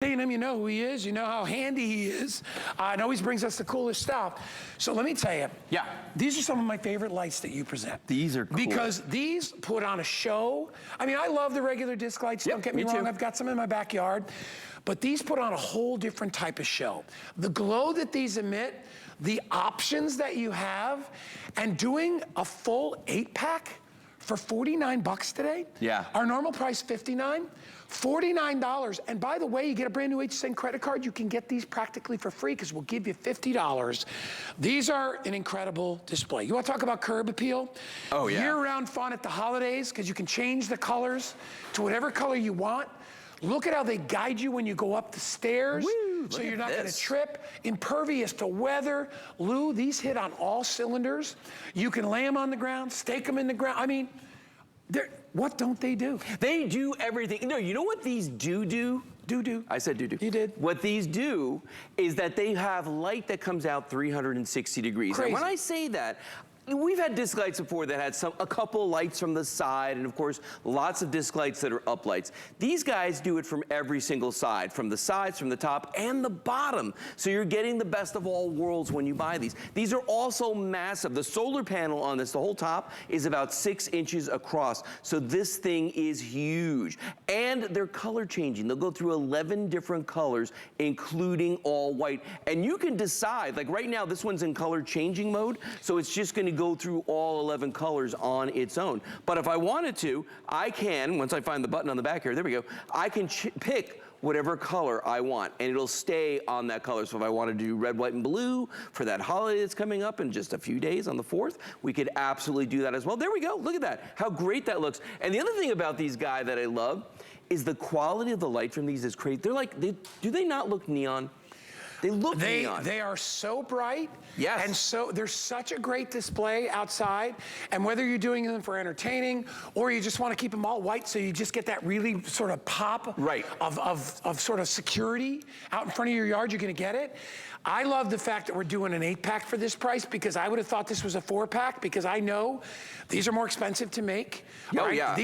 Seeing him, you know who he is, you know how handy he is, and always brings us the coolest stuff. So let me tell you, these are some of my favorite lights that you present. These are cool. Because these put on a show. I mean, I love the regular disc lights, don't get me wrong, I've got some in my backyard, but these put on a whole different type of show. The glow that these emit, the options that you have, and doing a full 8-pack for 49 bucks today. Our normal price, $59. $49, and by the way, you get a brand new HSN credit card. You can get these practically for free because we'll give you $50. These are an incredible display. You want to talk about curb appeal? Oh yeah. Year-round fun at the holidays because you can change the colors to whatever color you want. Look at how they guide you when you go up the stairs. Woo, so you're not going to trip. Impervious to weather. Lou, these hit on all cylinders. You can lay them on the ground, stake them in the ground. I mean, what don't they do? They do everything. No, you know what these do? I said do. You did. What these do is that they have light that comes out 360 degrees. Crazy. And when I say that, we've had disc lights before that had a couple lights from the side, and of course, lots of disc lights that are up lights. These guys do it from every single side, from the sides, from the top, and the bottom. So you're getting the best of all worlds when you buy these. These are also massive. The solar panel on this, the whole top, is about 6 inches across. So this thing is huge. And they're color changing. They'll go through 11 different colors, including all white. And you can decide, like right now, this one's in color changing mode, so it's just gonna go through all 11 colors on its own. But if I wanted to, I can, once I find the button on the back here, there we go, I can pick whatever color I want, and it'll stay on that color. So if I wanted to do red, white, and blue for that holiday that's coming up in just a few days on the 4th, we could absolutely do that as well. There we go, look at that, how great that looks. And the other thing about these guys that I love is the quality of the light from these is great. They're like, do they not look neon? They look neon. They are so bright. Yes. And so there's such a great display outside. And whether you're doing them for entertaining or you just want to keep them all white so you just get that really sort of pop of sort of security out in front of your yard, you're going to get it. I love the fact that we're doing an 8-pack for this price because I would have thought this was a 4-pack because I know these are more expensive to make. Oh, yeah.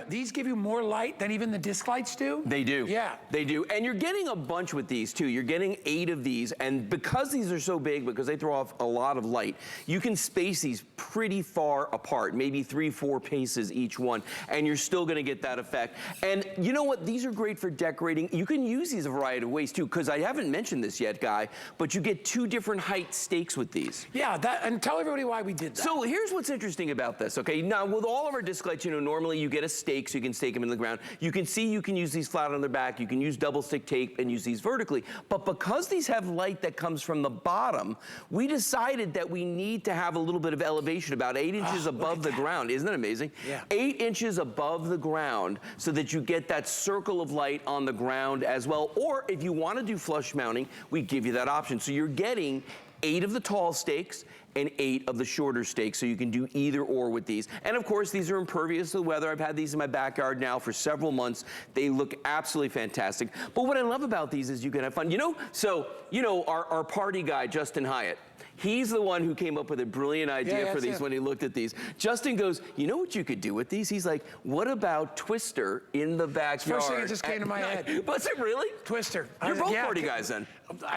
These give you more light than even the disc lights do. They do. Yeah. They do. And you're getting a bunch with these too. You're getting 8 of these. And because these are so big, because they throw off a lot of light, you can space these pretty far apart, maybe 3-4 paces each one, and you're still gonna get that effect. And you know what? These are great for decorating. You can use these a variety of ways too, because I haven't mentioned this yet, Guy, but you get 2 different height stakes with these. Yeah, and tell everybody why we did that. So here's what's interesting about this, okay? Now, with all of our disc lights, you know, normally you get a stake so you can stake them in the ground. You can see you can use these flat on their back. You can use double stick tape and use these vertically. But because these have light that comes from the bottom, we decided that we need to have a little bit of elevation, about 8 inches above the ground. Isn't that amazing? Yeah. 8 inches above the ground so that you get that circle of light on the ground as well. Or if you want to do flush mounting, we give you that option. So you're getting 8 of the tall stakes and 8 of the shorter stakes, so you can do either or with these. And of course, these are impervious to the weather. I've had these in my backyard now for several months. They look absolutely fantastic. But what I love about these is you can have fun. You know, so, you know, our party guy, Justin Hyatt, he's the one who came up with a brilliant idea for these when he looked at these. Justin goes, you know what you could do with these? He's like, what about Twister in the backyard? First thing that just came to my head. Was it really? Twister. You're both party guys then.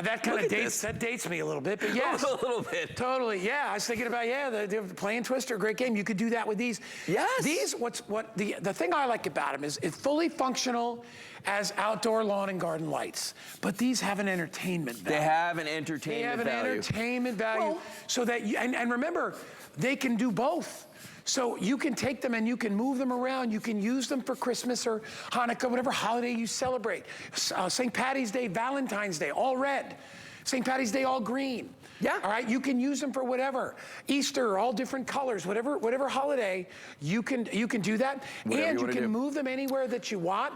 That kind of dates me a little bit, but yes. A little bit. Totally, yeah. I was thinking about, they're playing Twister, great game. You could do that with these. Yes. These, the thing I like about them is it's fully functional as outdoor lawn and garden lights, but these have an entertainment value. They have an entertainment value. They have an entertainment value, so that and remember, they can do both. So you can take them and you can move them around. You can use them for Christmas or Hanukkah, whatever holiday you celebrate. St. Patty's Day, Valentine's Day, all red. St. Patty's Day, all green. Yeah. All right, you can use them for whatever. Easter, all different colors, whatever holiday, you can do that. Whatever and you can move them anywhere that you want.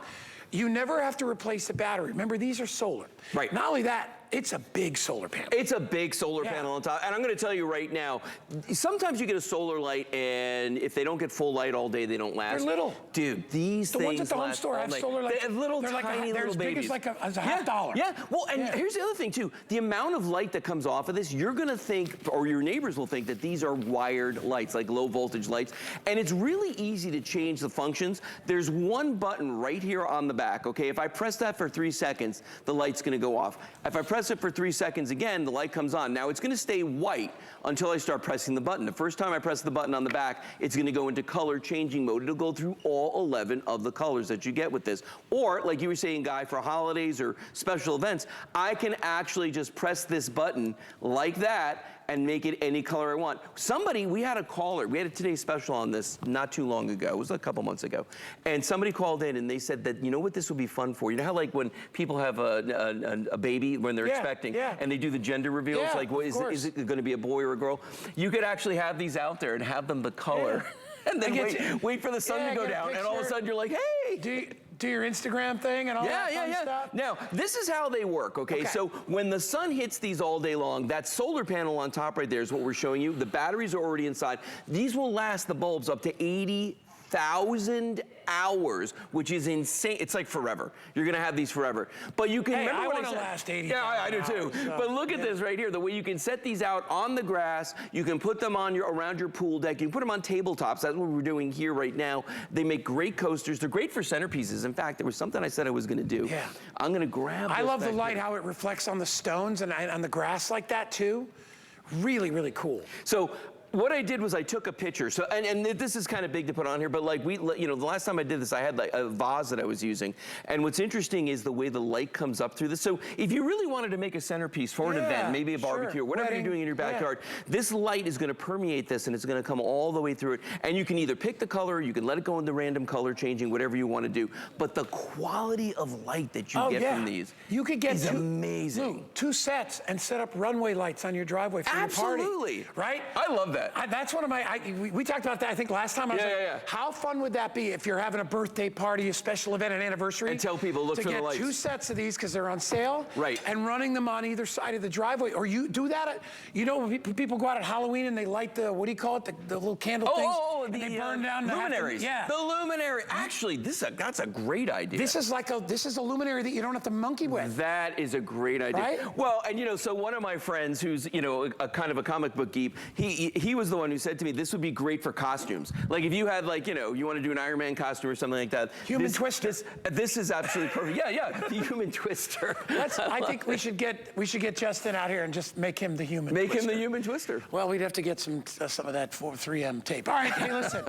You never have to replace the battery. Remember, these are solar. Right. Not only that, it's a big solar panel. It's a big solar panel on top. And I'm going to tell you right now, sometimes you get a solar light, and if they don't get full light all day, they don't last. They're little. Dude, these things ones at the home store have solar lights. They have little, they're tiny they're little as big babies. as a half dollar. Yeah, well, and here's the other thing, too. The amount of light that comes off of this, you're going to think, or your neighbors will think, that these are wired lights, like low voltage lights. And it's really easy to change the functions. There's one button right here on the back, okay? If I press that for 3 seconds, the light's going to go off. If I press it for 3 seconds again, the light comes on. Now, it's going to stay white until I start pressing the button. The first time I press the button on the back, it's going to go into color changing mode. It'll go through all 11 of the colors that you get with this. Or, like you were saying, Guy, for holidays or special events, I can actually just press this button like that and make it any color I want. We had a caller, we had a Today Special on this not too long ago, it was a couple months ago, and somebody called in and they said that, you know what this would be fun for? You know how like when people have a baby when they're expecting, and they do the gender reveals, like is it gonna be a boy or a girl? You could actually have these out there and have them the color, and then wait for the sun to go down, and all of a sudden you're like, hey! Do your Instagram thing and all that fun stuff? Now, this is how they work, okay? So when the sun hits these all day long, that solar panel on top right there is what we're showing you. The batteries are already inside. These will last the bulbs up to 80,000 hours, which is insane. It's like forever. You're gonna have these forever. But you can remember what I said. Last 80,000 Yeah, I do too. So, but look at this right here. The way you can set these out on the grass, you can put them on around your pool deck. You can put them on tabletops. That's what we're doing here right now. They make great coasters. They're great for centerpieces. In fact, there was something I said I was gonna do. Yeah. I'm gonna grab. I love the light, how it reflects on the stones and on the grass like that too. Really, really cool. So what I did was I took a picture. So, and this is kind of big to put on here, but like the last time I did this, I had like a vase that I was using. And what's interesting is the way the light comes up through this. So if you really wanted to make a centerpiece for an event, maybe a barbecue or whatever you're doing in your backyard, this light is going to permeate this and it's going to come all the way through it. And you can either pick the color, you can let it go into random color changing, whatever you want to do. But the quality of light that you get from these you could get amazing. Two sets and set up runway lights on your driveway for your party. Absolutely. Right? I love that. That's one of my, we talked about that, I think, last time. I was like, how fun would that be if you're having a birthday party, a special event, an anniversary? And tell people, look for the lights. To get 2 sets of these because they're on sale. Right. And running them on either side of the driveway. Or you do that, you know, when people go out at Halloween and they light the, what do you call it, the little candle things? They burn down the luminaries. The luminary. Actually, that's a great idea. This is a luminary that you don't have to monkey with. That is a great idea. Right? Well, and so one of my friends who's, a kind of a comic book geek, he was the one who said to me, this would be great for costumes. Like if you had you want to do an Iron Man costume or something like that. Human Twister. This is absolutely perfect. The Human Twister. I think we should get Justin out here and just make him the Human Twister. Make him the Human Twister. Well, we'd have to get some of that 3M tape. All right, hey, listen.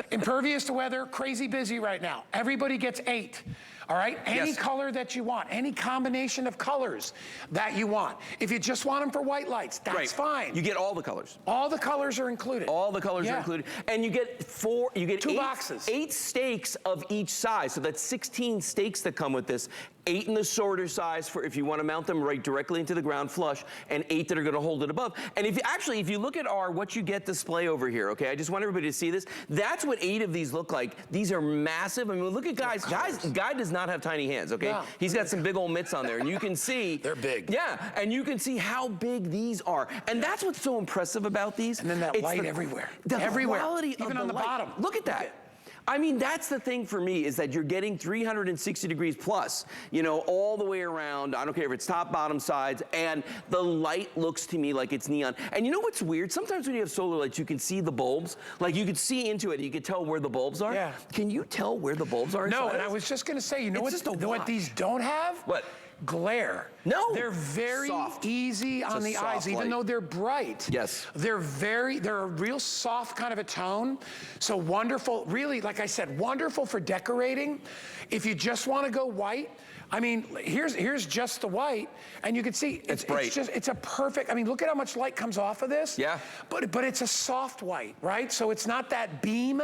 Impervious to weather, crazy busy right now. Everybody gets 8. All right? Any color that you want, any combination of colors that you want. If you just want them for white lights, that's fine. You get all the colors. All the colors are included. All the colors are included. And you get 2 boxes. 8 stakes of each size. So that's 16 stakes that come with this. 8 in the shorter size for if you want to mount them right directly into the ground flush, and 8 that are going to hold it above. And if you look at our what you get display over here, okay, I just want everybody to see this. That's what 8 of these look like. These are massive. I mean, look at Guy does not have tiny hands, okay? No. He's got some big old mitts on there, and you can see. They're big. Yeah, and you can see how big these are. And that's what's so impressive about these. And then that light everywhere. Everywhere. Even on the bottom. Look at that. I mean, that's the thing for me, is that you're getting 360 degrees plus, all the way around. I don't care if it's top, bottom, sides, and the light looks to me like it's neon. And you know what's weird? Sometimes when you have solar lights, you can see the bulbs. Like you could see into it, you could tell where the bulbs are. Yeah. Can you tell where the bulbs are? No, and I was just gonna say, you know what these don't have? What? Glare. No. They're very easy on the eyes, even though they're bright. Yes. They're a real soft kind of a tone. So wonderful, really, like I said, wonderful for decorating. If you just want to go white, I mean, here's just the white, and you can see it's bright. It's a perfect. I mean, look at how much light comes off of this. Yeah. But it's a soft white, right? So it's not that beam.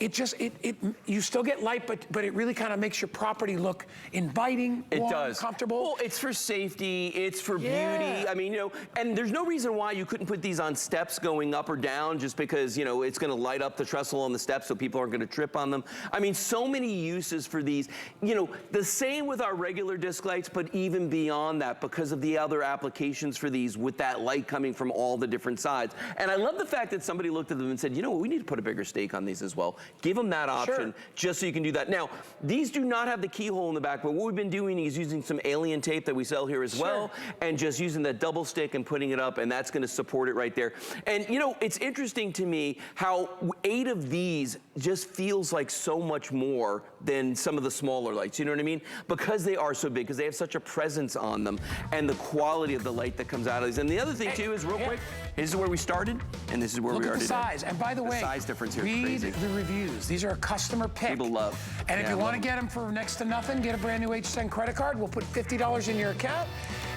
you still get light, but it really kind of makes your property look inviting, warm, comfortable. Well, it's for safety, it's for beauty. I mean, you know, and there's no reason why you couldn't put these on steps going up or down just because, you know, it's going to light up the trestle on the steps so people aren't going to trip on them. I mean, so many uses for these. You know, the same with our regular disc lights, but even beyond that because of the other applications for these with that light coming from all the different sides. And I love the fact that somebody looked at them and said, you know what, we need to put a bigger stake on these as well. Give them that option just so you can do that. Now, these do not have the keyhole in the back, but what we've been doing is using some alien tape that we sell here as well, and just using that double stick and putting it up, and that's going to support it right there. And you know, it's interesting to me how 8 of these just feels like so much more than some of the smaller lights, you know what I mean? Because they are so big, because they have such a presence on them, and the quality of the light that comes out of these. And the other thing too is, real quick, this is where we started, and this is where we are today. Look at the size. And by the way, size difference here read is crazy. the reviews. These are a customer pick. People love. And if you want to get them for next to nothing, get a brand new HSN credit card. We'll put $50 in your account,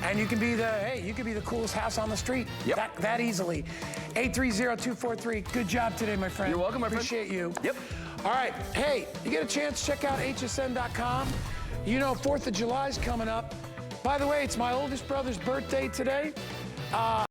and you can be the coolest house on the street. That easily. 830-243. Good job today, my friend. You're welcome, my friend. Appreciate you. Yep. All right. Hey, you get a chance, check out hsn.com. You know, 4th of July is coming up. By the way, it's my oldest brother's birthday today.